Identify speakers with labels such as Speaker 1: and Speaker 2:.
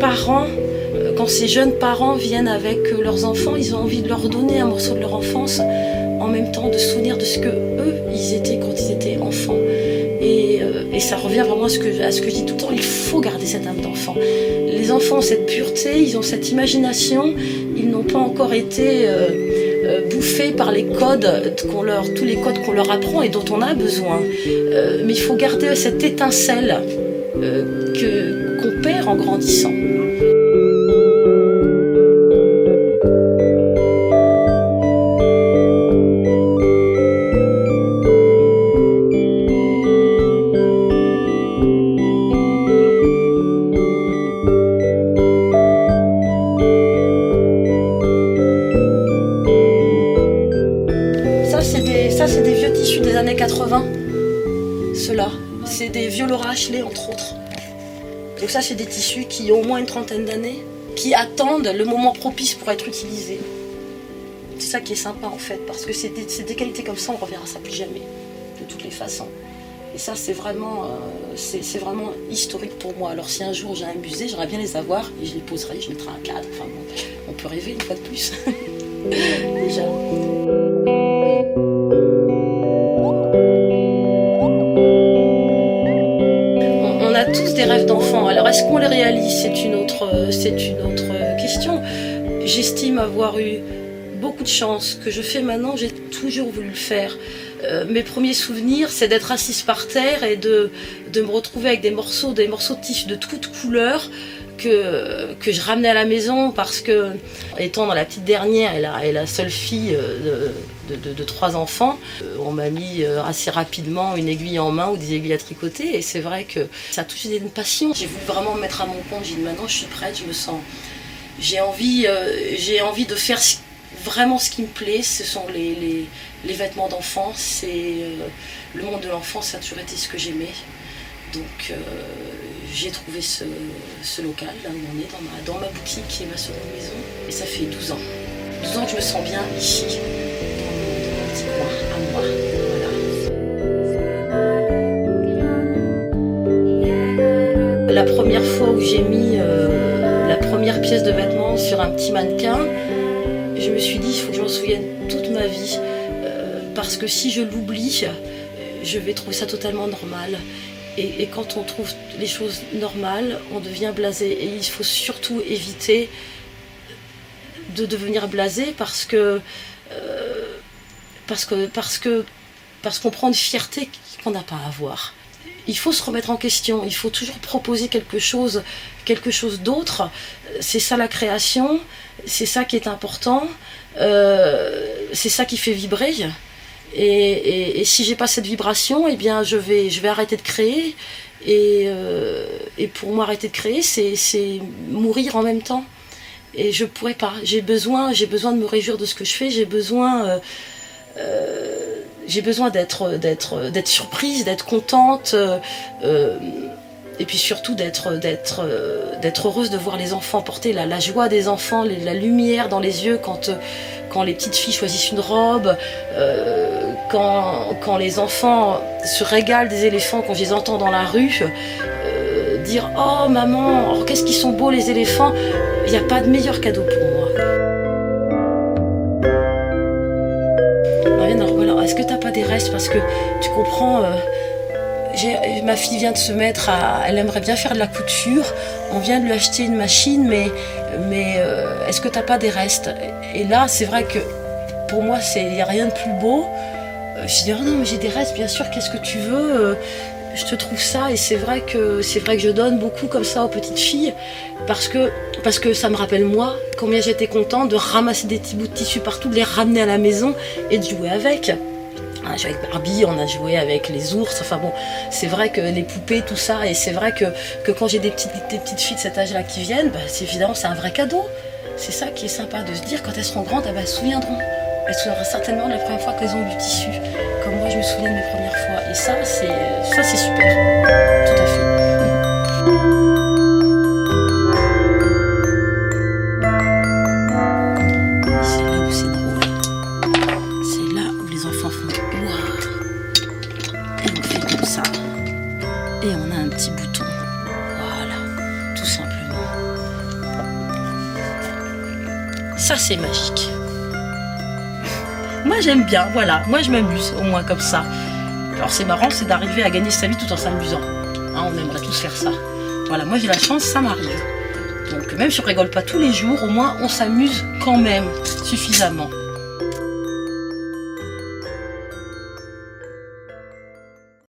Speaker 1: parents, quand ces jeunes parents viennent avec leurs enfants, ils ont envie de leur donner un morceau de leur enfance, en même temps de se souvenir de ce que eux, ils étaient quand ils étaient enfants. Et ça revient vraiment à ce que je dis tout le temps, il faut garder cette âme d'enfant. Les enfants ont cette pureté, ils ont cette imagination, ils n'ont pas encore été bouffés par les codes tous les codes qu'on leur apprend et dont on a besoin. Mais il faut garder cette étincelle qu'on perd en grandissant. Ça, c'est des vieux tissus des années 80. Ceux-là, c'est des vieux Laura Ashley, entre autres. Donc ça, c'est des tissus qui ont au moins une trentaine d'années, qui attendent le moment propice pour être utilisés. C'est ça qui est sympa, en fait, parce que c'est des qualités comme ça, on ne reverra ça plus jamais, de toutes les façons. Et ça, c'est vraiment historique pour moi. Alors si un jour j'ai un musée, j'aimerais bien les avoir, et je les poserai, je mettrai un cadre. Enfin bon, on peut rêver une fois de plus. Déjà. On a tous des rêves d'enfants. Alors est-ce qu'on les réalise? C'est une autre question. J'estime avoir eu beaucoup de chance. Que je fais maintenant, j'ai toujours voulu le faire. Mes premiers souvenirs, c'est d'être assise par terre et de me retrouver avec des morceaux de tissu de toutes couleurs que je ramenais à la maison parce que, étant dans la petite dernière et la seule fille de 3 enfants, on m'a mis assez rapidement une aiguille en main ou des aiguilles à tricoter, et c'est vrai que ça a touché une passion. J'ai voulu vraiment me mettre à mon compte. J'ai dit maintenant je suis prête, je me sens, j'ai envie de faire vraiment ce qui me plaît. Ce sont les vêtements d'enfant, c'est le monde de l'enfant, ça a toujours été ce que j'aimais. Donc j'ai trouvé ce local, là où on est, dans ma boutique qui est ma seconde maison. Et ça fait 12 ans. 12 ans que je me sens bien ici, dans mon petit coin, à moi. Voilà. La première fois où j'ai mis la première pièce de vêtement sur un petit mannequin, je me suis dit, il faut que je m'en souvienne toute ma vie. Parce que si je l'oublie, je vais trouver ça totalement normal. Et quand on trouve les choses normales, on devient blasé. Et il faut surtout éviter de devenir blasé parce qu'on prend une fierté qu'on n'a pas à avoir. Il faut se remettre en question, il faut toujours proposer quelque chose d'autre. C'est ça la création, c'est ça qui est important, c'est ça qui fait vibrer. Et si j'ai pas cette vibration, eh bien je vais arrêter de créer. Et pour moi, arrêter de créer, c'est mourir en même temps. Et je pourrais pas. J'ai besoin de me réjouir de ce que je fais. J'ai besoin d'être surprise, d'être contente. Et puis surtout d'être heureuse de voir les enfants porter la joie des enfants, la lumière dans les yeux quand les petites filles choisissent une robe, quand les enfants se régalent des éléphants, quand je les entends dans la rue, dire « Oh maman, oh, qu'est-ce qu'ils sont beaux les éléphants !» Il n'y a pas de meilleur cadeau pour moi. Marianne, alors voilà, est-ce que tu n'as pas des restes? Parce que tu comprends... ma fille vient de se mettre elle aimerait bien faire de la couture. On vient de lui acheter une machine, mais est-ce que t'as pas des restes? Et là, c'est vrai que pour moi, il n'y a rien de plus beau. Je dis oh non, mais j'ai des restes, bien sûr. Qu'est-ce que tu veux? Je te trouve ça, et c'est vrai que je donne beaucoup comme ça aux petites filles parce que ça me rappelle moi combien j'étais contente de ramasser des petits bouts de tissu partout, de les ramener à la maison et de jouer avec. On a joué avec Barbie, on a joué avec les ours, enfin bon, c'est vrai que les poupées, tout ça, et c'est vrai que quand j'ai des petites filles de cet âge-là qui viennent, bah, évidemment c'est un vrai cadeau. C'est ça qui est sympa de se dire, quand elles seront grandes, elles se souviendront. Elles se souviendront certainement de la première fois qu'elles ont eu du tissu, comme moi je me souviens de mes premières fois. Et ça c'est super, tout à fait. Et on a un petit bouton, voilà, tout simplement. Ça, c'est magique. Moi, j'aime bien, voilà. Moi, je m'amuse, au moins comme ça. Alors, c'est marrant, c'est d'arriver à gagner sa vie tout en s'amusant. Hein, on aimerait tous faire ça. Voilà, moi, j'ai la chance, ça m'arrive. Donc, même si on rigole pas tous les jours, au moins, on s'amuse quand même suffisamment.